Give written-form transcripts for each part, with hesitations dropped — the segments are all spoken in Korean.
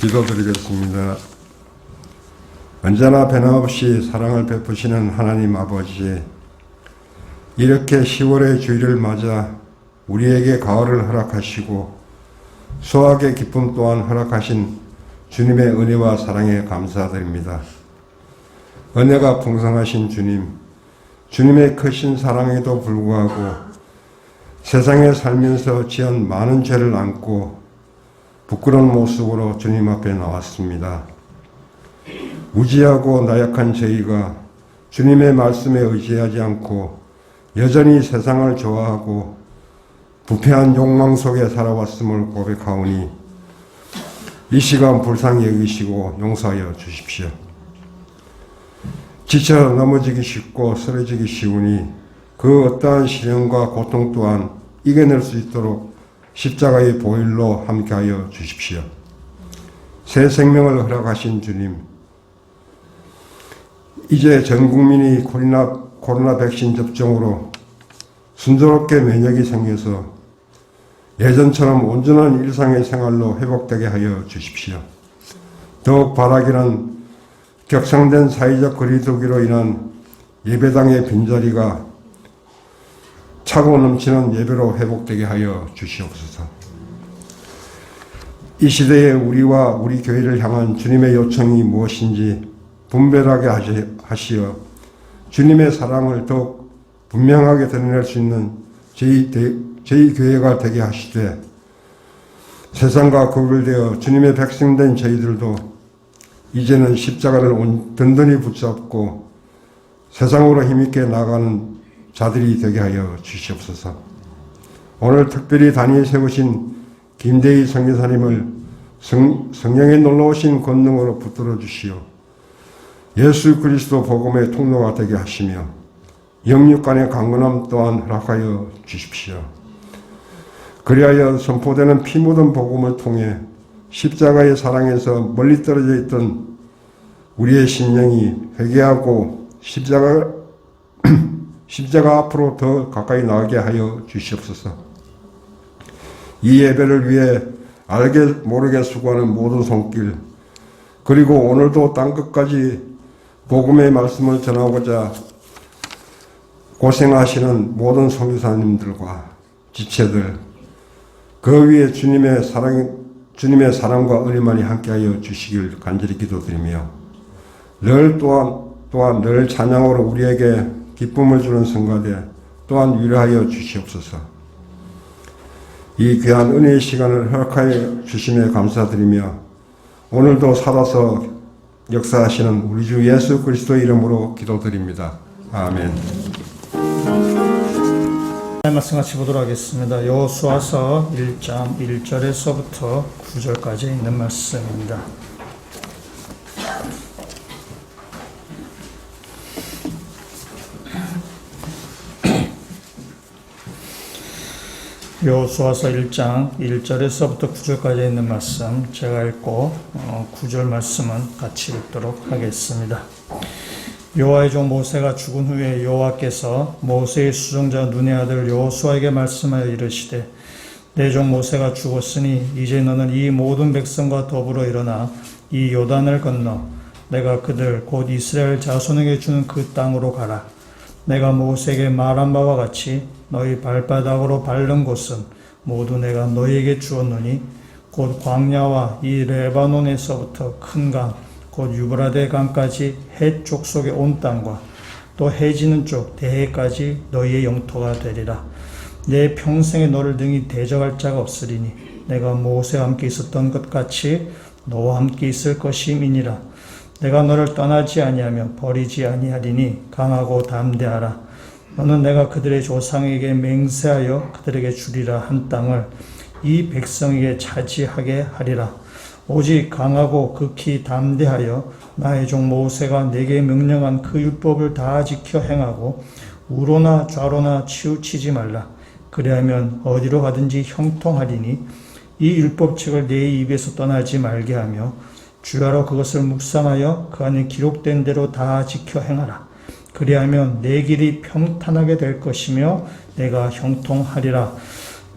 기도드리겠습니다. 언제나 변함없이 사랑을 베푸시는 하나님 아버지, 이렇게 10월의 주일을 맞아 우리에게 가을을 허락하시고 수확의 기쁨 또한 허락하신 주님의 은혜와 사랑에 감사드립니다. 은혜가 풍성하신 주님, 주님의 크신 사랑에도 불구하고 세상에 살면서 지은 많은 죄를 안고 부끄러운 모습으로 주님 앞에 나왔습니다. 무지하고 나약한 저희가 주님의 말씀에 의지하지 않고 여전히 세상을 좋아하고 부패한 욕망 속에 살아왔음을 고백하오니 이 시간 불쌍히 여기시고 용서하여 주십시오. 지쳐 넘어지기 쉽고 쓰러지기 쉬우니 그 어떠한 시련과 고통 또한 이겨낼 수 있도록 십자가의 보혈로 함께하여 주십시오. 새 생명을 허락하신 주님, 이제 전 국민이 코로나 백신 접종으로 순조롭게 면역이 생겨서 예전처럼 온전한 일상의 생활로 회복되게 하여 주십시오. 더욱 바라기는 격상된 사회적 거리두기로 인한 예배당의 빈자리가 차고 넘치는 예배로 회복되게 하여 주시옵소서. 이 시대에 우리와 우리 교회를 향한 주님의 요청이 무엇인지 분별하게 하시어 주님의 사랑을 더욱 분명하게 드러낼 수 있는 저희 교회가 되게 하시되, 세상과 구별되어 주님의 백성된 저희들도 이제는 십자가를 든든히 붙잡고 세상으로 힘있게 나가는 자들이 되게 하여 주시옵소서. 오늘 특별히 단위에 세우신 김대희 선교사님을 성령의 놀라우신 권능으로 붙들어 주시오. 예수 그리스도 복음의 통로가 되게 하시며 영육 간의 강건함 또한 허락하여 주십시오. 그리하여 선포되는 피 묻은 복음을 통해 십자가의 사랑에서 멀리 떨어져 있던 우리의 심령이 회개하고 십자가 앞으로 더 가까이 나가게 하여 주시옵소서. 이 예배를 위해 알게 모르게 수고하는 모든 손길, 그리고 오늘도 땅끝까지 복음의 말씀을 전하고자 고생하시는 모든 선교사님들과 지체들, 그 위에 주님의 사랑과 은혜만이 함께하여 주시길 간절히 기도드리며, 늘 또한 늘 찬양으로 우리에게 기쁨을 주는 성가대 또한 위로하여 주시옵소서. 이 귀한 은혜의 시간을 허락하여 주심에 감사드리며, 오늘도 살아서 역사하시는 우리 주 예수 그리스도의 이름으로 기도드립니다. 아멘. 말씀 같이 보도록 하겠습니다. 여호수아서 1장 1절에서부터 9절까지 있는 말씀입니다. 여호수아서 1장 1절에서부터 9절까지 있는 말씀 제가 읽고 9절 말씀은 같이 읽도록 하겠습니다. 여호와의 종 모세가 죽은 후에 여호와께서 모세의 수종자 눈의 아들 여호수아에게 말씀하여 이르시되, 내 종 모세가 죽었으니 이제 너는 이 모든 백성과 더불어 일어나 이 요단을 건너 내가 그들 곧 이스라엘 자손에게 주는 그 땅으로 가라. 내가 모세에게 말한 바와 같이 너희 발바닥으로 밟는 곳은 모두 내가 너희에게 주었노니 곧 광야와 이 레바논에서부터 큰 강 곧 유브라데 강까지 해 족속의 온 땅과 또 해지는 쪽 대해까지 너희의 영토가 되리라. 내 평생에 너를 능히 대적할 자가 없으리니 내가 모세와 함께 있었던 것 같이 너와 함께 있을 것임이니라. 내가 너를 떠나지 아니하며 버리지 아니하리니 강하고 담대하라. 너는 내가 그들의 조상에게 맹세하여 그들에게 주리라 한 땅을 이 백성에게 차지하게 하리라. 오직 강하고 극히 담대하여 나의 종 모세가 내게 명령한 그 율법을 다 지켜 행하고 우로나 좌로나 치우치지 말라. 그리하면 어디로 가든지 형통하리니 이 율법책을 내 입에서 떠나지 말게 하며 주야로 그것을 묵상하여 그 안에 기록된 대로 다 지켜 행하라. 그리하면 내 길이 평탄하게 될 것이며 내가 형통하리라.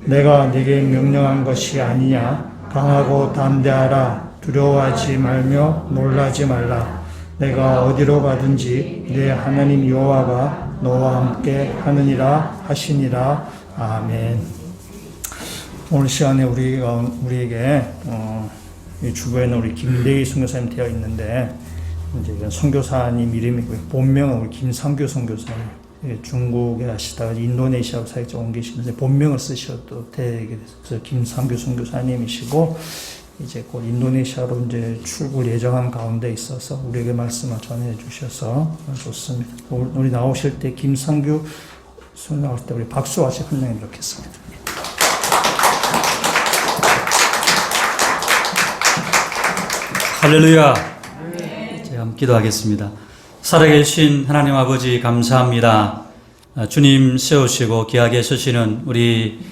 내가 네게 명령한 것이 아니냐. 강하고 담대하라. 두려워하지 말며 놀라지 말라. 내가 어디로 가든지 내 하나님 여호와가 너와 함께 하느니라 하시니라. 아멘. 오늘 시간에 우리에게 이 주변에 우리 김대희 선교사님 되어 있는데, 이제 이건 선교사님 이름이고요. 본명은 우리 김상규 선교사님. 중국에 하시다가 인도네시아로 사역자 옮기시는데 본명을 쓰셔도 되게 돼서 김상규 선교사님이시고, 이제 곧 인도네시아로 이제 출국 예정한 가운데 있어서 우리에게 말씀을 전해 주셔서 좋습니다. 우리 나오실 때 김상규 선 나오실 때 우리 박수 같이 환영해 주겠습니다. 할렐루야. 제가 한번 기도하겠습니다. 살아계신 하나님 아버지 감사합니다. 주님 세우시고 귀하게 쓰시는 우리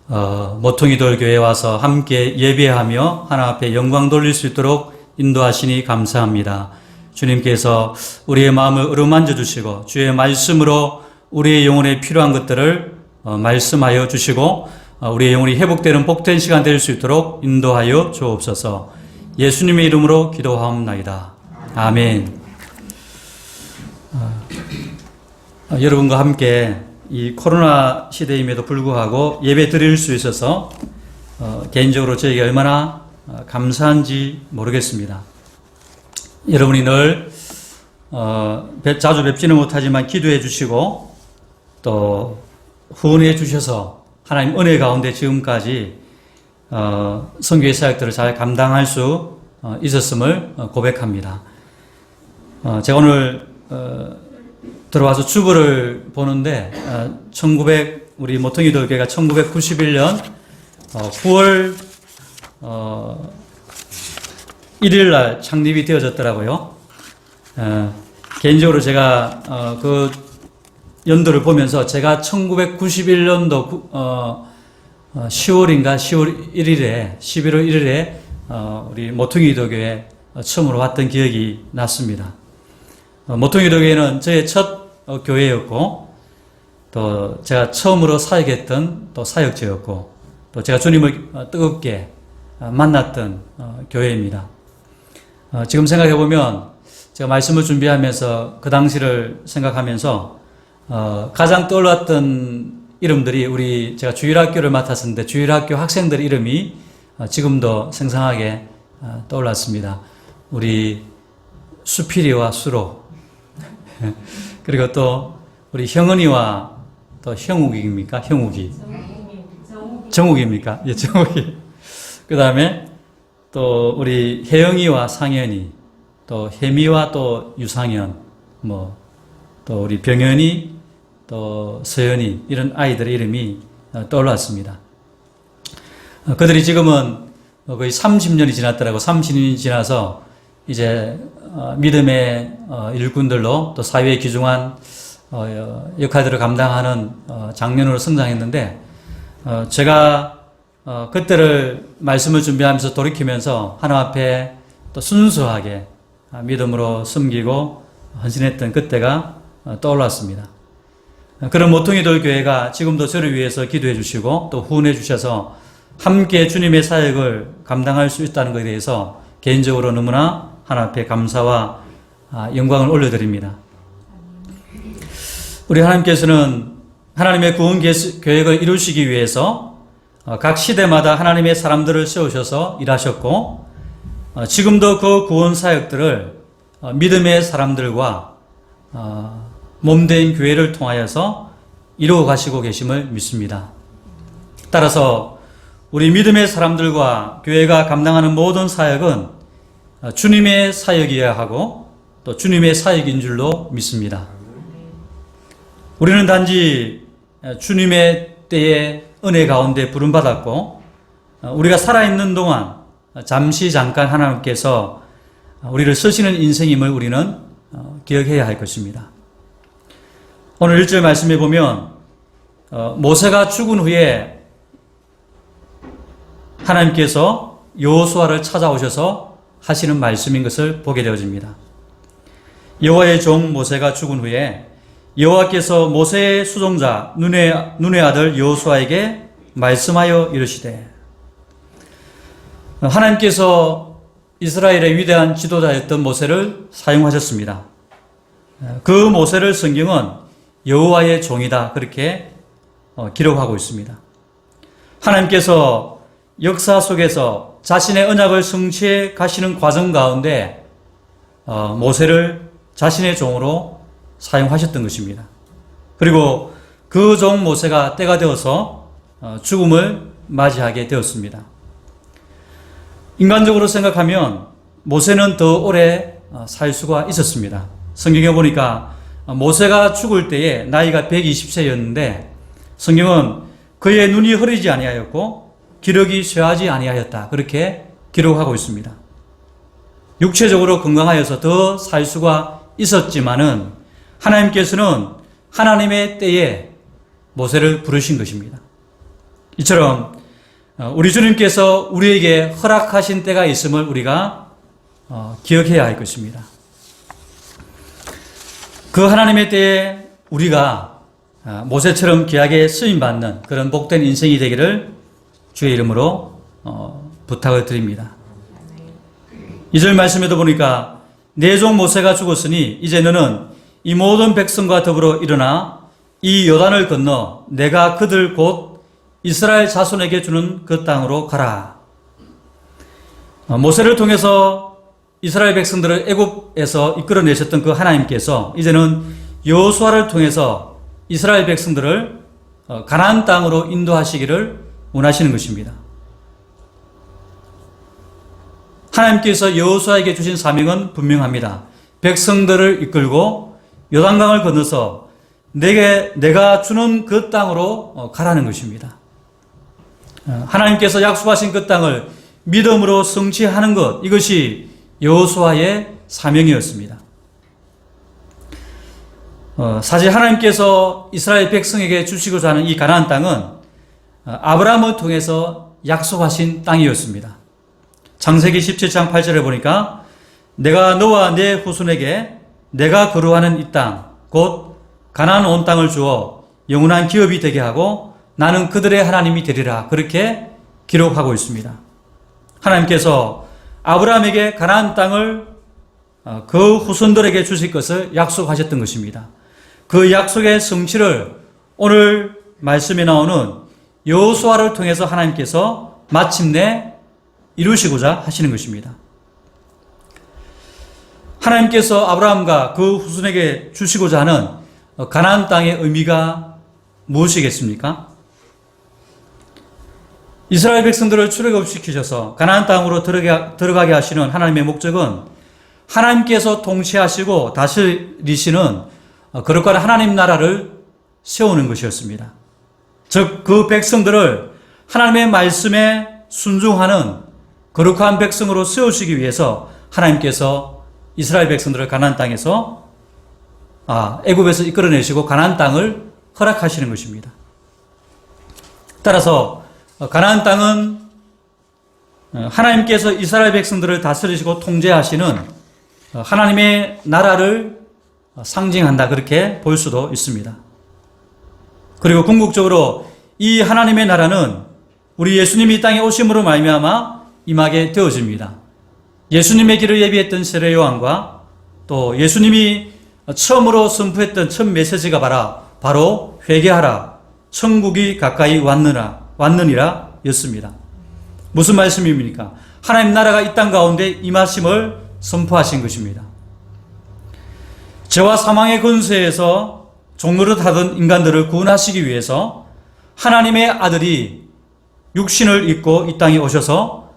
모퉁이돌 교회에 와서 함께 예배하며 하나님 앞에 영광 돌릴 수 있도록 인도하시니 감사합니다. 주님께서 우리의 마음을 어루만져 주시고 주의 말씀으로 우리의 영혼에 필요한 것들을 말씀하여 주시고 우리의 영혼이 회복되는 복된 시간 될 수 있도록 인도하여 주옵소서. 예수님의 이름으로 기도하옵나이다. 아멘. 여러분과 함께 이 코로나 시대임에도 불구하고 예배 드릴 수 있어서 개인적으로 저에게 얼마나 감사한지 모르겠습니다. 여러분이 늘 자주 뵙지는 못하지만 기도해 주시고 또 후원해 주셔서 하나님 은혜 가운데 지금까지 선교의 사역들을 잘 감당할 수 있었음을 고백합니다. 제가 오늘 들어와서 주보를 보는데 우리 모퉁이돌 교회가 1991년 9월 1일 날 창립이 되어졌더라고요. 개인적으로 제가 그 연도를 보면서 제가 1991년도 10월인가 10월 1일에 11월 1일에 우리 모퉁이돌 교회 처음으로 왔던 기억이 났습니다. 모퉁이돌 교회는 저의 첫 교회였고 또 제가 처음으로 사역했던 또 사역처였고 또 제가 주님을 뜨겁게 만났던 교회입니다. 지금 생각해 보면 제가 말씀을 준비하면서 그 당시를 생각하면서 가장 떠올랐던 이름들이 제가 주일학교를 맡았었는데 주일학교 학생들 이름이 지금도 생생하게 떠올랐습니다. 우리 수필이와 수로 그리고 또 우리 형은이와 또 형욱입니까? 형욱이 정욱입니까? 예, 정욱이. 그 다음에 또 우리 혜영이와 상현이, 또 혜미와 또 유상현, 또 우리 병현이, 또 서현이, 이런 아이들의 이름이 떠올랐습니다. 그들이 지금은 거의 30년이 지났더라고. 30년이 지나서 이제 믿음의 일꾼들로 또 사회에 귀중한 역할들을 감당하는 장년으로 성장했는데, 제가 그때를 말씀을 준비하면서 돌이키면서 하나님 앞에 또 순수하게 믿음으로 섬기고 헌신했던 그때가 떠올랐습니다. 그런 모퉁이돌 교회가 지금도 저를 위해서 기도해 주시고 또 후원해 주셔서 함께 주님의 사역을 감당할 수 있다는 것에 대해서 개인적으로 너무나 하나님 앞에 감사와 영광을 올려드립니다. 우리 하나님께서는 하나님의 구원 계획을 이루시기 위해서 각 시대마다 하나님의 사람들을 세우셔서 일하셨고, 지금도 그 구원 사역들을 믿음의 사람들과 몸된 교회를 통하여서 이루어 가시고 계심을 믿습니다. 따라서 우리 믿음의 사람들과 교회가 감당하는 모든 사역은 주님의 사역이어야 하고 또 주님의 사역인 줄로 믿습니다. 우리는 단지 주님의 때에 은혜 가운데 부름받았고, 우리가 살아있는 동안 잠깐 하나님께서 우리를 쓰시는 인생임을 우리는 기억해야 할 것입니다. 오늘 1절 말씀에 보면 모세가 죽은 후에 하나님께서 여호수아를 찾아오셔서 하시는 말씀인 것을 보게 되어집니다. 여호와의 종 모세가 죽은 후에 여호와께서 모세의 수종자 눈의 아들 여호수아에게 말씀하여 이르시되, 하나님께서 이스라엘의 위대한 지도자였던 모세를 사용하셨습니다. 그 모세를 성경은 여호와의 종이다 그렇게 기록하고 있습니다. 하나님께서 역사 속에서 자신의 언약을 성취해 가시는 과정 가운데 모세를 자신의 종으로 사용하셨던 것입니다. 그리고 그 종 모세가 때가 되어서 죽음을 맞이하게 되었습니다. 인간적으로 생각하면 모세는 더 오래 살 수가 있었습니다. 성경에 보니까 모세가 죽을 때에 나이가 120세였는데 성경은 그의 눈이 흐리지 아니하였고 기력이 쇠하지 아니하였다 그렇게 기록하고 있습니다. 육체적으로 건강하여서 더 살 수가 있었지만은 하나님께서는 하나님의 때에 모세를 부르신 것입니다. 이처럼 우리 주님께서 우리에게 허락하신 때가 있음을 우리가 기억해야 할 것입니다. 그 하나님의 때에 우리가 모세처럼 귀하게 쓰임받는 그런 복된 인생이 되기를 주의 이름으로 부탁을 드립니다. 2절 말씀에도 보니까 내 종 모세가 죽었으니 이제 너는 이 모든 백성과 더불어 일어나 이 요단을 건너 내가 그들 곧 이스라엘 자손에게 주는 그 땅으로 가라. 모세를 통해서 이스라엘 백성들을 애굽에서 이끌어내셨던 그 하나님께서 이제는 여호수아를 통해서 이스라엘 백성들을 가나안 땅으로 인도하시기를 원하시는 것입니다. 하나님께서 여호수아에게 주신 사명은 분명합니다. 백성들을 이끌고 요단강을 건너서 내가 주는 그 땅으로 가라는 것입니다. 하나님께서 약속하신 그 땅을 믿음으로 성취하는 것, 이것이 여호수아의 사명이었습니다. 사실 하나님께서 이스라엘 백성에게 주시고자 하는 이 가나안 땅은 아브라함을 통해서 약속하신 땅이었습니다. 창세기 17장 8절에 보니까 내가 너와 내 후손에게 내가 거루하는 이 땅, 곧 가나안 온 땅을 주어 영원한 기업이 되게 하고 나는 그들의 하나님이 되리라 그렇게 기록하고 있습니다. 하나님께서 아브라함에게 가나안 땅을 그 후손들에게 주실 것을 약속하셨던 것입니다. 그 약속의 성취를 오늘 말씀에 나오는 여호수아를 통해서 하나님께서 마침내 이루시고자 하시는 것입니다. 하나님께서 아브라함과 그 후손에게 주시고자 하는 가나안 땅의 의미가 무엇이겠습니까? 이스라엘 백성들을 출애굽시키셔서 가나안 땅으로 들어가게 하시는 하나님의 목적은 하나님께서 통치하시고 다스리시는 거룩한 하나님 나라를 세우는 것이었습니다. 즉 그 백성들을 하나님의 말씀에 순종하는 거룩한 백성으로 세우시기 위해서 하나님께서 이스라엘 백성들을 가나안 땅에서 애굽에서 이끌어내시고 가나안 땅을 허락하시는 것입니다. 따라서 가나안 땅은 하나님께서 이스라엘 백성들을 다스리시고 통제하시는 하나님의 나라를 상징한다 그렇게 볼 수도 있습니다. 그리고 궁극적으로 이 하나님의 나라는 우리 예수님이 이 땅에 오심으로 말미암아 임하게 되어집니다. 예수님의 길을 예비했던 세례 요한과 또 예수님이 처음으로 선포했던 첫 메시지가 바로 회개하라 천국이 가까이 왔느니라 였습니다. 무슨 말씀입니까? 하나님 나라가 이 땅 가운데 임하심을 선포하신 것입니다. 죄와 사망의 권세에서 종노릇하던 인간들을 구원하시기 위해서 하나님의 아들이 육신을 입고 이 땅에 오셔서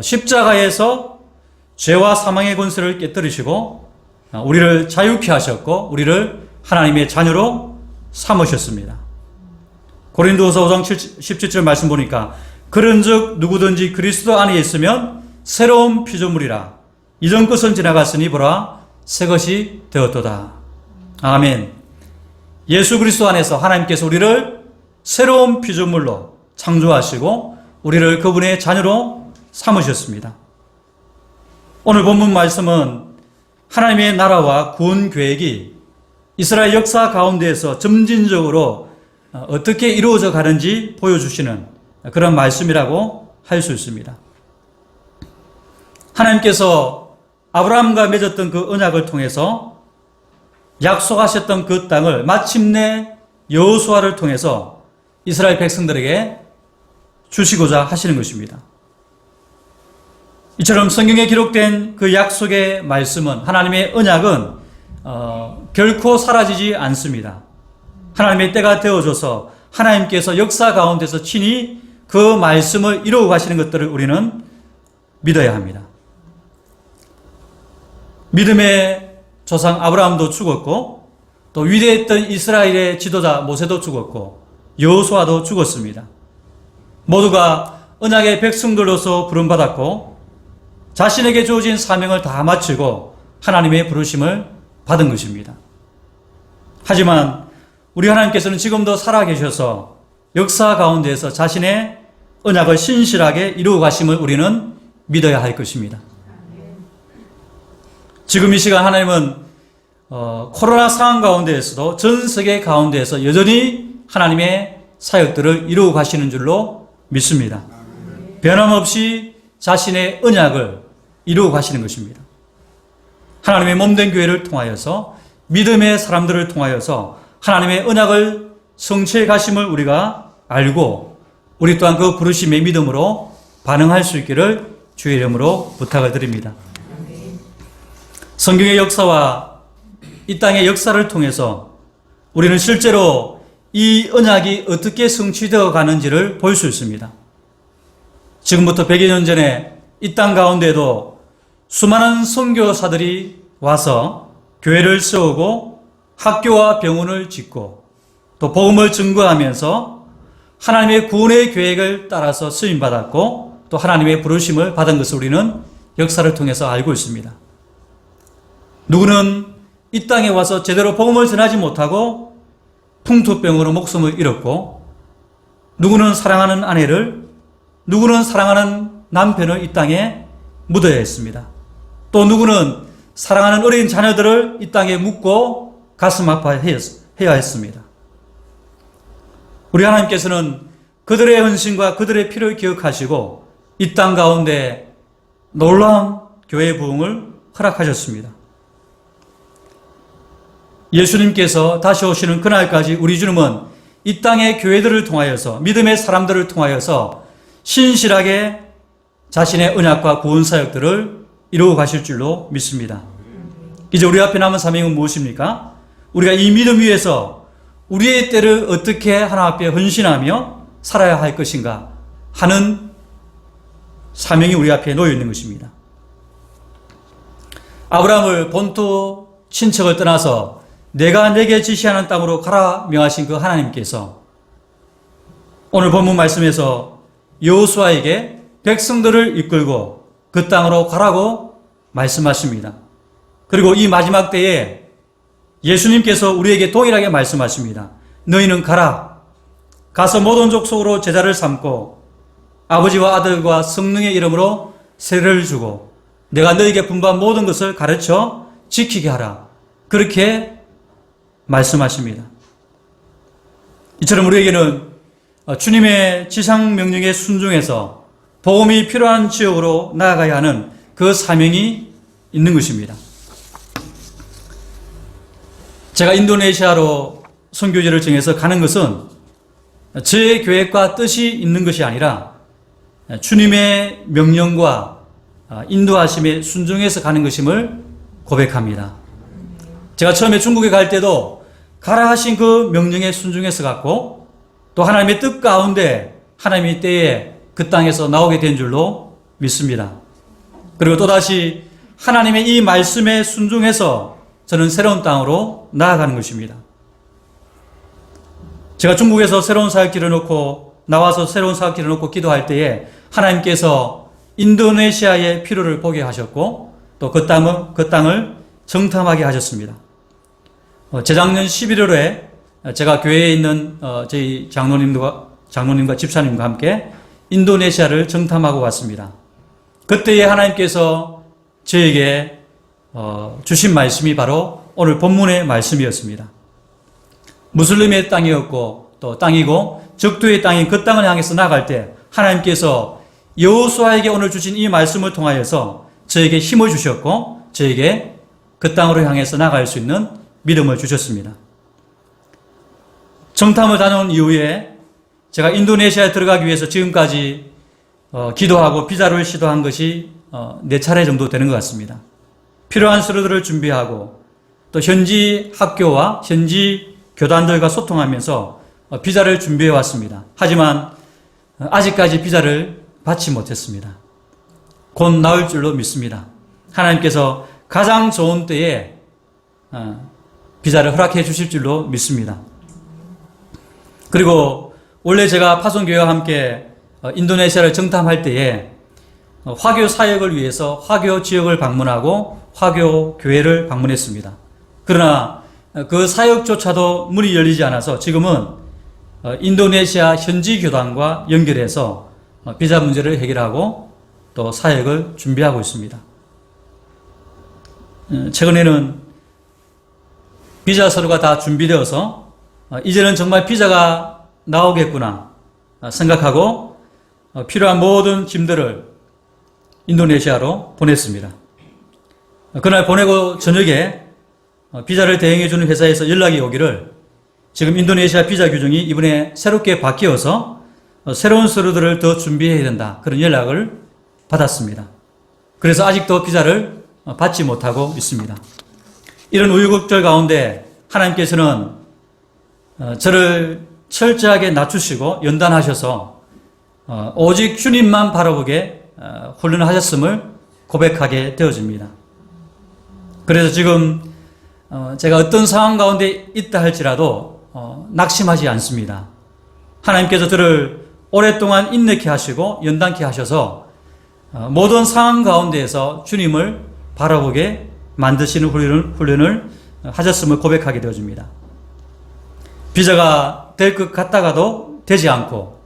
십자가에서 죄와 사망의 권세를 깨뜨리시고 우리를 자유케 하셨고 우리를 하나님의 자녀로 삼으셨습니다. 고린도후서 5장 17절 말씀 보니까 그런즉 누구든지 그리스도 안에 있으면 새로운 피조물이라 이전 것은 지나갔으니 보라 새 것이 되었도다. 아멘. 예수 그리스도 안에서 하나님께서 우리를 새로운 피조물로 창조하시고 우리를 그분의 자녀로 삼으셨습니다. 오늘 본문 말씀은 하나님의 나라와 구원 계획이 이스라엘 역사 가운데에서 점진적으로 어떻게 이루어져 가는지 보여주시는 그런 말씀이라고 할 수 있습니다. 하나님께서 아브라함과 맺었던 그 언약을 통해서 약속하셨던 그 땅을 마침내 여호수아를 통해서 이스라엘 백성들에게 주시고자 하시는 것입니다. 이처럼 성경에 기록된 그 약속의 말씀은, 하나님의 언약은 결코 사라지지 않습니다. 하나님의 때가 되어져서 하나님께서 역사 가운데서 친히 그 말씀을 이루어 가시는 것들을 우리는 믿어야 합니다. 믿음의 조상 아브라함도 죽었고, 또 위대했던 이스라엘의 지도자 모세도 죽었고, 여호수아도 죽었습니다. 모두가 언약의 백성들로서 부름받았고 자신에게 주어진 사명을 다 마치고 하나님의 부르심을 받은 것입니다. 하지만 우리 하나님께서는 지금도 살아계셔서 역사 가운데에서 자신의 언약을 신실하게 이루어 가심을 우리는 믿어야 할 것입니다. 지금 이 시간 하나님은 코로나 상황 가운데에서도 전 세계 가운데에서 여전히 하나님의 사역들을 이루어 가시는 줄로 믿습니다. 변함없이 자신의 언약을 이루어 가시는 것입니다. 하나님의 몸된 교회를 통하여서, 믿음의 사람들을 통하여서 하나님의 언약을 성취해 가심을 우리가 알고, 우리 또한 그 부르심의 믿음으로 반응할 수 있기를 주의 이름으로 부탁을 드립니다. 성경의 역사와 이 땅의 역사를 통해서 우리는 실제로 이 언약이 어떻게 성취되어 가는지를 볼 수 있습니다. 지금부터 100여 년 전에 이 땅 가운데도 수많은 선교사들이 와서 교회를 세우고 학교와 병원을 짓고 또 복음을 증거하면서 하나님의 구원의 계획을 따라서 쓰임받았고 또 하나님의 부르심을 받은 것을 우리는 역사를 통해서 알고 있습니다. 누구는 이 땅에 와서 제대로 복음을 전하지 못하고 풍토병으로 목숨을 잃었고, 누구는 사랑하는 아내를, 누구는 사랑하는 남편을 이 땅에 묻어야 했습니다. 또 누구는 사랑하는 어린 자녀들을 이 땅에 묻고 가슴 아파해야 했습니다. 우리 하나님께서는 그들의 헌신과 그들의 피를 기억하시고 이 땅 가운데 놀라운 교회 부흥을 허락하셨습니다. 예수님께서 다시 오시는 그날까지 우리 주님은 이 땅의 교회들을 통하여서, 믿음의 사람들을 통하여서 신실하게 자신의 언약과 구원 사역들을 이루어 가실 줄로 믿습니다. 이제 우리 앞에 남은 사명은 무엇입니까? 우리가 이 믿음 위에서 우리의 때를 어떻게 하나님 앞에 헌신하며 살아야 할 것인가 하는 사명이 우리 앞에 놓여 있는 것입니다. 아브라함을 본토 친척을 떠나서 내가 내게 지시하는 땅으로 가라 명하신 그 하나님께서 오늘 본문 말씀에서 여호수아에게 백성들을 이끌고 그 땅으로 가라고 말씀하십니다. 그리고 이 마지막 때에 예수님께서 우리에게 동일하게 말씀하십니다. 너희는 가라. 가서 모든 족속으로 제자를 삼고 아버지와 아들과 성령의 이름으로 세례를 주고 내가 너희에게 분부한 모든 것을 가르쳐 지키게 하라. 그렇게 말씀하십니다. 이처럼 우리에게는 주님의 지상명령에 순종해서 복음이 필요한 지역으로 나아가야 하는 그 사명이 있는 것입니다. 제가 인도네시아로 선교지를 정해서 가는 것은 제 계획과 뜻이 있는 것이 아니라 주님의 명령과 인도하심에 순종해서 가는 것임을 고백합니다. 제가 처음에 중국에 갈 때도 가라 하신 그 명령에 순종해서 갔고 또 하나님의 뜻 가운데 하나님의 때에 그 땅에서 나오게 된 줄로 믿습니다. 그리고 또다시 하나님의 이 말씀에 순종해서 저는 새로운 땅으로 나아가는 것입니다. 제가 중국에서 새로운 사역지를 놓고 나와서 새로운 사역지를 놓고 기도할 때에 하나님께서 인도네시아의 필요를 보게 하셨고 또 그 땅을 정탐하게 하셨습니다. 재작년 11월에 제가 교회에 있는 저희 장로님과 집사님과 함께 인도네시아를 정탐하고 왔습니다. 그때에 하나님께서 저에게 주신 말씀이 바로 오늘 본문의 말씀이었습니다. 무슬림의 땅이었고 또 땅이고 적도의 땅인 그 땅을 향해서 나갈 때 하나님께서 여호수아에게 오늘 주신 이 말씀을 통하여서 저에게 힘을 주셨고 저에게 그 땅으로 향해서 나갈 수 있는 믿음을 주셨습니다. 정탐을 다녀온 이후에 제가 인도네시아에 들어가기 위해서 지금까지 기도하고 비자를 시도한 것이 4차례 정도 되는 것 같습니다. 필요한 서류들을 준비하고 또 현지 학교와 현지 교단들과 소통하면서 비자를 준비해 왔습니다. 하지만 아직까지 비자를 받지 못했습니다. 곧 나올 줄로 믿습니다. 하나님께서 가장 좋은 때에 비자를 허락해 주실 줄로 믿습니다. 그리고 원래 제가 파송교회와 함께 인도네시아를 정탐할 때에 화교 사역을 위해서 화교 지역을 방문하고 화교 교회를 방문했습니다. 그러나 그 사역조차도 문이 열리지 않아서 지금은 인도네시아 현지 교단과 연결해서 비자 문제를 해결하고 또 사역을 준비하고 있습니다. 최근에는 비자 서류가 다 준비되어서 이제는 정말 비자가 나오겠구나 생각하고 필요한 모든 짐들을 인도네시아로 보냈습니다. 그날 보내고 저녁에 비자를 대행해주는 회사에서 연락이 오기를 지금 인도네시아 비자 규정이 이번에 새롭게 바뀌어서 새로운 서류들을 더 준비해야 된다. 그런 연락을 받았습니다. 그래서 아직도 비자를 받지 못하고 있습니다. 이런 우여곡절 가운데 하나님께서는 저를 철저하게 낮추시고 연단하셔서 오직 주님만 바라보게 훈련하셨음을 고백하게 되어집니다. 그래서 지금 제가 어떤 상황 가운데 있다 할지라도 낙심하지 않습니다. 하나님께서 저를 오랫동안 인내케 하시고 연단케 하셔서 모든 상황 가운데에서 주님을 바라보게 만드시는 훈련을 하셨음을 고백하게 되어집니다. 비자가 될 것 같다가도 되지 않고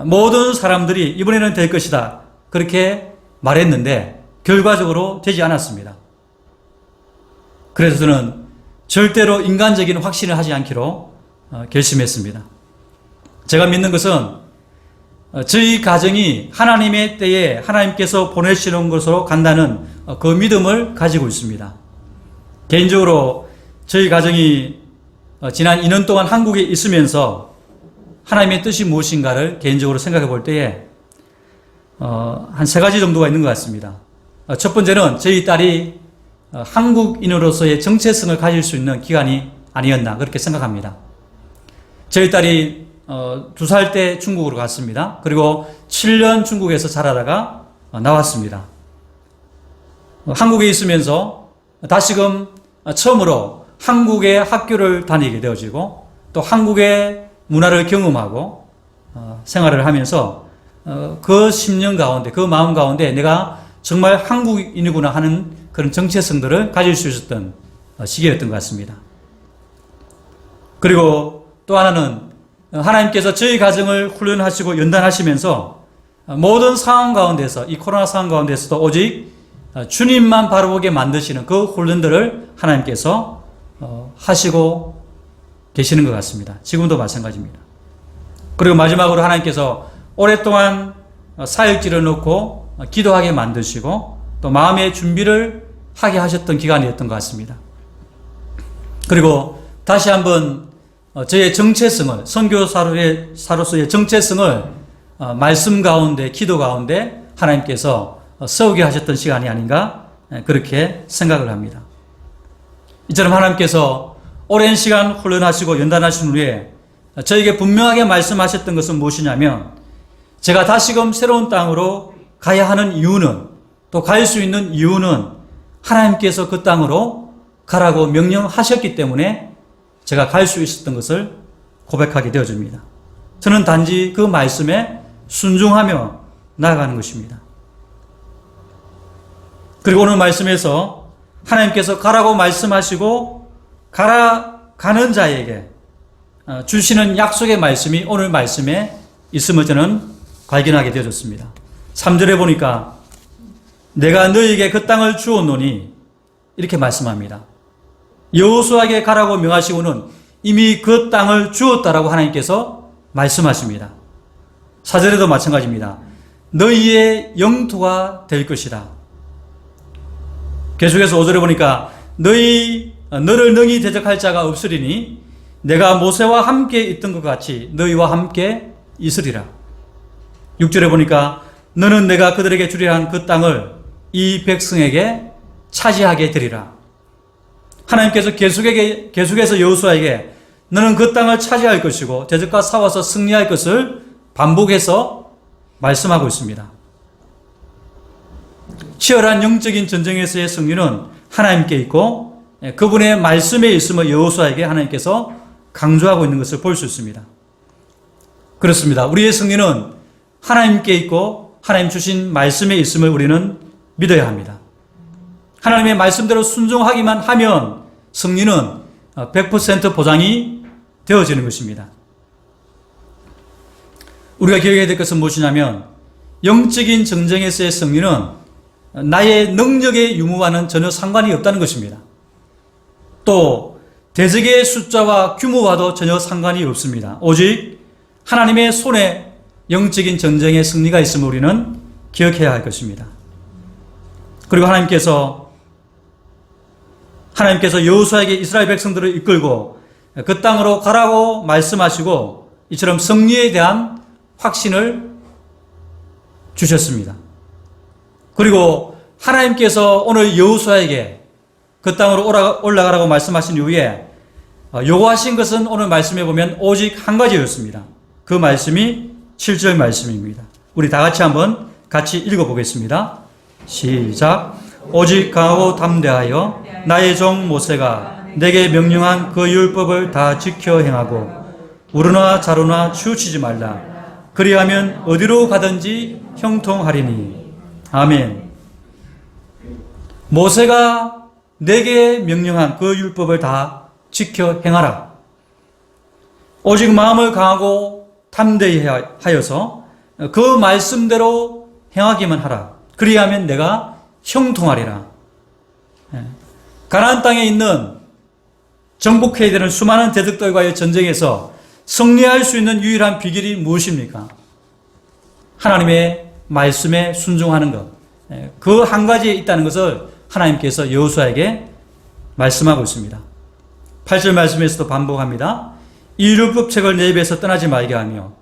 모든 사람들이 이번에는 될 것이다 그렇게 말했는데 결과적으로 되지 않았습니다. 그래서 저는 절대로 인간적인 확신을 하지 않기로 결심했습니다. 제가 믿는 것은 저희 가정이 하나님의 때에 하나님께서 보내시는 것으로 간다는 그 믿음을 가지고 있습니다. 개인적으로 저희 가정이 지난 2년 동안 한국에 있으면서 하나님의 뜻이 무엇인가를 개인적으로 생각해 볼 때에 한 3가지 정도가 있는 것 같습니다. 첫 번째는 저희 딸이 한국인으로서의 정체성을 가질 수 있는 기간이 아니었나 그렇게 생각합니다. 저희 딸이 2살 때 중국으로 갔습니다. 그리고 7년 중국에서 자라다가 나왔습니다. 한국에 있으면서 다시금 처음으로 한국의 학교를 다니게 되어지고 또 한국의 문화를 경험하고 생활을 하면서 그 10년 가운데 그 마음 가운데 내가 정말 한국인이구나 하는 그런 정체성들을 가질 수 있었던 시기였던 것 같습니다. 그리고 또 하나는 하나님께서 저희 가정을 훈련하시고 연단하시면서 모든 상황 가운데서 이 코로나 상황 가운데서도 오직 주님만 바라보게 만드시는 그 훈련들을 하나님께서 하시고 계시는 것 같습니다. 지금도 마찬가지입니다. 그리고 마지막으로 하나님께서 오랫동안 사역지를 놓고 기도하게 만드시고 또 마음의 준비를 하게 하셨던 기간이었던 것 같습니다. 그리고 다시 한번 저의 정체성을 선교사로서의 정체성을 말씀 가운데 기도 가운데 하나님께서 세우게 하셨던 시간이 아닌가 그렇게 생각을 합니다. 이처럼 하나님께서 오랜 시간 훈련하시고 연단하신 후에 저에게 분명하게 말씀하셨던 것은 무엇이냐면 제가 다시금 새로운 땅으로 가야 하는 이유는 또 갈 수 있는 이유는 하나님께서 그 땅으로 가라고 명령하셨기 때문에 제가 갈 수 있었던 것을 고백하게 되어집니다. 저는 단지 그 말씀에 순종하며 나아가는 것입니다. 그리고 오늘 말씀에서 하나님께서 가라고 말씀하시고 가는 자에게 주시는 약속의 말씀이 오늘 말씀에 있음을 저는 발견하게 되어졌습니다. 3절에 보니까 내가 너희에게 그 땅을 주었노니 이렇게 말씀합니다. 여호수아에게 가라고 명하시고는 이미 그 땅을 주었다라고 하나님께서 말씀하십니다. 4절에도 마찬가지입니다. 너희의 영토가 될 것이다. 계속해서 5절에 보니까 너를 능히 대적할 자가 없으리니 내가 모세와 함께 있던 것 같이 너희와 함께 있으리라. 6절에 보니까 너는 내가 그들에게 주리라 한 그 땅을 이 백성에게 차지하게 되리라. 하나님께서 계속해서 여호수아에게 너는 그 땅을 차지할 것이고 대적과 싸워서 승리할 것을 반복해서 말씀하고 있습니다. 치열한 영적인 전쟁에서의 승리는 하나님께 있고 그분의 말씀에 있음을 여호수아에게 하나님께서 강조하고 있는 것을 볼 수 있습니다. 그렇습니다. 우리의 승리는 하나님께 있고 하나님 주신 말씀에 있음을 우리는 믿어야 합니다. 하나님의 말씀대로 순종하기만 하면 승리는 100% 보장이 되어지는 것입니다. 우리가 기억해야 될 것은 무엇이냐면 영적인 전쟁에서의 승리는 나의 능력의 유무와는 전혀 상관이 없다는 것입니다. 또 대적의 숫자와 규모와도 전혀 상관이 없습니다. 오직 하나님의 손에 영적인 전쟁의 승리가 있음을 우리는 기억해야 할 것입니다. 그리고 하나님께서 여호수아에게 이스라엘 백성들을 이끌고 그 땅으로 가라고 말씀하시고 이처럼 승리에 대한 확신을 주셨습니다. 그리고 하나님께서 오늘 여호수아에게 그 땅으로 올라가라고 말씀하신 이후에 요구하신 것은 오늘 말씀에 보면 오직 한 가지였습니다. 그 말씀이 7절 말씀입니다. 우리 다 같이 한번 같이 읽어보겠습니다. 시작. 오직 강하고 담대하여 나의 종 모세가 내게 명령한 그 율법을 다 지켜 행하고 우르나 자로나 치우치지 말라. 그리하면 어디로 가든지 형통하리니. 아멘. 모세가 내게 명령한 그 율법을 다 지켜 행하라. 오직 마음을 강하고 담대히 하여서 그 말씀대로 행하기만 하라. 그리하면 내가 형통하리라. 가나안 땅에 있는 정복해야 되는 수많은 대적들과의 전쟁에서 승리할 수 있는 유일한 비결이 무엇입니까? 하나님의 말씀에 순종하는 것. 그 한 가지에 있다는 것을 하나님께서 여호수아에게 말씀하고 있습니다. 8절 말씀에서도 반복합니다. 이 율법 책을 내 입에서 떠나지 말게 하며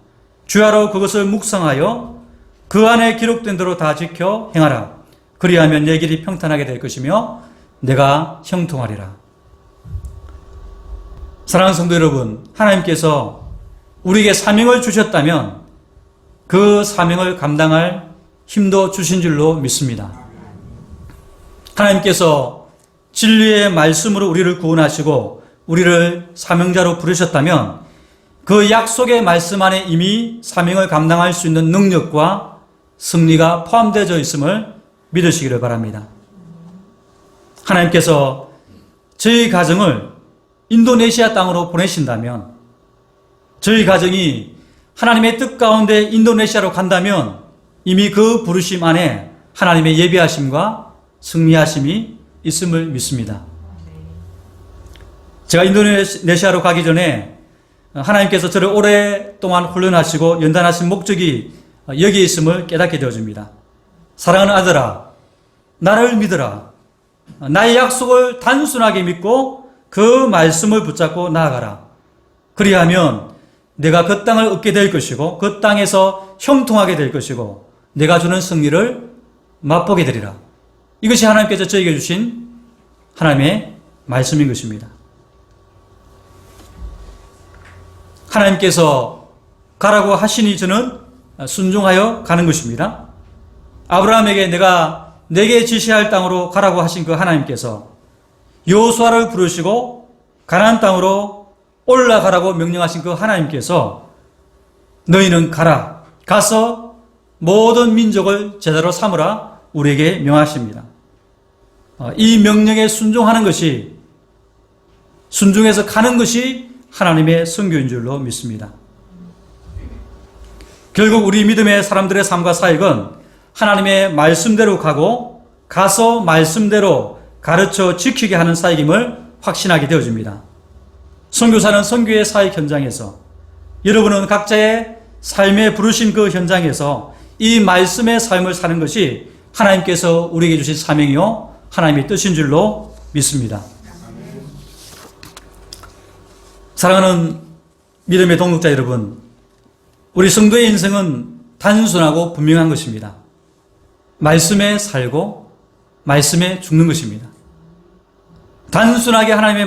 주야로 그것을 묵상하여 그 안에 기록된 대로 다 지켜 행하라. 그리하면 내 길이 평탄하게 될 것이며 내가 형통하리라. 사랑하는 성도 여러분, 하나님께서 우리에게 사명을 주셨다면 그 사명을 감당할 힘도 주신 줄로 믿습니다. 하나님께서 진리의 말씀으로 우리를 구원하시고 우리를 사명자로 부르셨다면 그 약속의 말씀 안에 이미 사명을 감당할 수 있는 능력과 승리가 포함되어 있음을 믿으시기를 바랍니다. 하나님께서 저희 가정을 인도네시아 땅으로 보내신다면, 저희 가정이 하나님의 뜻 가운데 인도네시아로 간다면 이미 그 부르심 안에 하나님의 예비하심과 승리하심이 있음을 믿습니다. 제가 인도네시아로 가기 전에 하나님께서 저를 오랫동안 훈련하시고 연단하신 목적이 여기에 있음을 깨닫게 되어집니다. 사랑하는 아들아, 나를 믿으라. 나의 약속을 단순하게 믿고 그 말씀을 붙잡고 나아가라. 그리하면 내가 그 땅을 얻게 될 것이고 그 땅에서 형통하게 될 것이고 내가 주는 승리를 맛보게 되리라. 이것이 하나님께서 저에게 주신 하나님의 말씀인 것입니다. 하나님께서 가라고 하시니 저는 순종하여 가는 것입니다. 아브라함에게 내게 지시할 땅으로 가라고 하신 그 하나님께서 여호수아를 부르시고 가나안 땅으로 올라가라고 명령하신 그 하나님께서 너희는 가라, 가서 모든 민족을 제자로 삼으라 우리에게 명하십니다. 이 명령에 순종하는 것이, 순종해서 가는 것이 하나님의 선교인 줄로 믿습니다. 결국 우리 믿음의 사람들의 삶과 사역은 하나님의 말씀대로 가서 말씀대로 가르쳐 지키게 하는 사역임을 확신하게 되어집니다. 선교사는 선교의 사역 현장에서, 여러분은 각자의 삶에 부르신 그 현장에서 이 말씀의 삶을 사는 것이 하나님께서 우리에게 주신 사명이요 하나님의 뜻인 줄로 믿습니다. 사랑하는 믿음의 동역자 여러분, 우리 성도의 인생은 단순하고 분명한 것입니다. 말씀에 살고 말씀에 죽는 것입니다. 단순하게 하나님의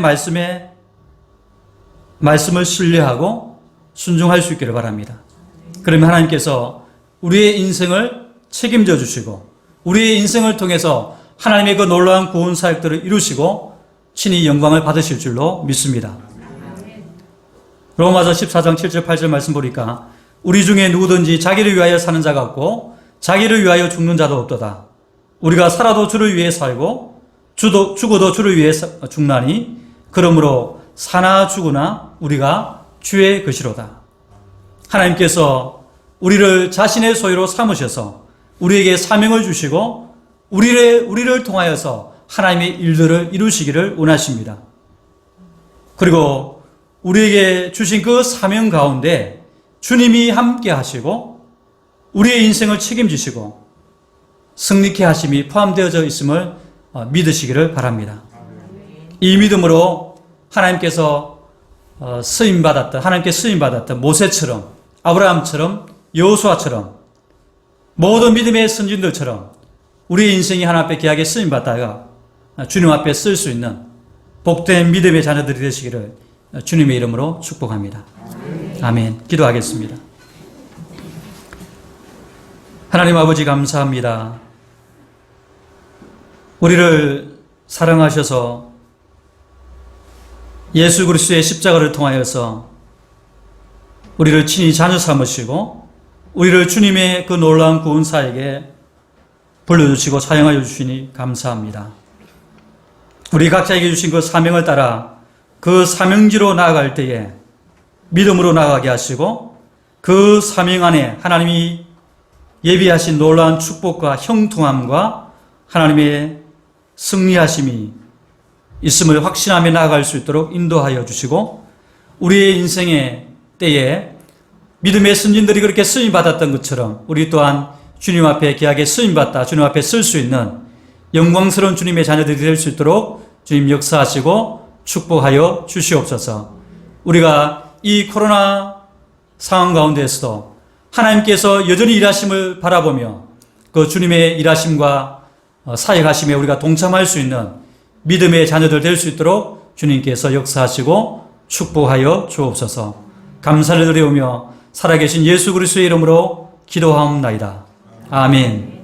말씀을 신뢰하고 순종할 수 있기를 바랍니다. 그러면 하나님께서 우리의 인생을 책임져 주시고 우리의 인생을 통해서 하나님의 그 놀라운 구원 사역들을 이루시고 친히 영광을 받으실 줄로 믿습니다. 로마서 14장 7절 8절 말씀 보니까 우리 중에 누구든지 자기를 위하여 사는 자가 없고 자기를 위하여 죽는 자도 없도다. 우리가 살아도 주를 위해 살고 죽어도 주를 위해 죽나니 그러므로 사나 죽으나 우리가 주의 것이로다. 하나님께서 우리를 자신의 소유로 삼으셔서 우리에게 사명을 주시고 우리를 통하여서 하나님의 일들을 이루시기를 원하십니다. 그리고 우리에게 주신 그 사명 가운데 주님이 함께 하시고 우리의 인생을 책임지시고 승리케 하심이 포함되어져 있음을 믿으시기를 바랍니다. 이 믿음으로 하나님께서 하나님께 쓰임받았던 모세처럼 아브라함처럼 여호수아처럼 모든 믿음의 선진들처럼 우리의 인생이 하나님 앞에 귀하게 쓰임받다가 주님 앞에 쓸 수 있는 복된 믿음의 자녀들이 되시기를 주님의 이름으로 축복합니다. 아멘. 기도하겠습니다. 하나님 아버지 감사합니다. 우리를 사랑하셔서 예수 그리스도의 십자가를 통하여서 우리를 친히 자녀 삼으시고 우리를 주님의 그 놀라운 구원사에게 불러주시고 사용하여 주시니 감사합니다. 우리 각자에게 주신 그 사명을 따라 그 사명지로 나아갈 때에 믿음으로 나아가게 하시고 그 사명 안에 하나님이 예비하신 놀라운 축복과 형통함과 하나님의 승리하심이 있음을 확신하며 나아갈 수 있도록 인도하여 주시고 우리의 인생의 때에 믿음의 선진들이 그렇게 쓰임받았던 것처럼 우리 또한 주님 앞에 귀하게 쓰임받다 주님 앞에 쓸 수 있는 영광스러운 주님의 자녀들이 될 수 있도록 주님 역사하시고 축복하여 주시옵소서. 우리가 이 코로나 상황 가운데에서도 하나님께서 여전히 일하심을 바라보며 그 주님의 일하심과 사역하심에 우리가 동참할 수 있는 믿음의 자녀들 될 수 있도록 주님께서 역사하시고 축복하여 주옵소서. 감사를 드리오며 살아계신 예수 그리스도의 이름으로 기도하옵나이다. 아멘.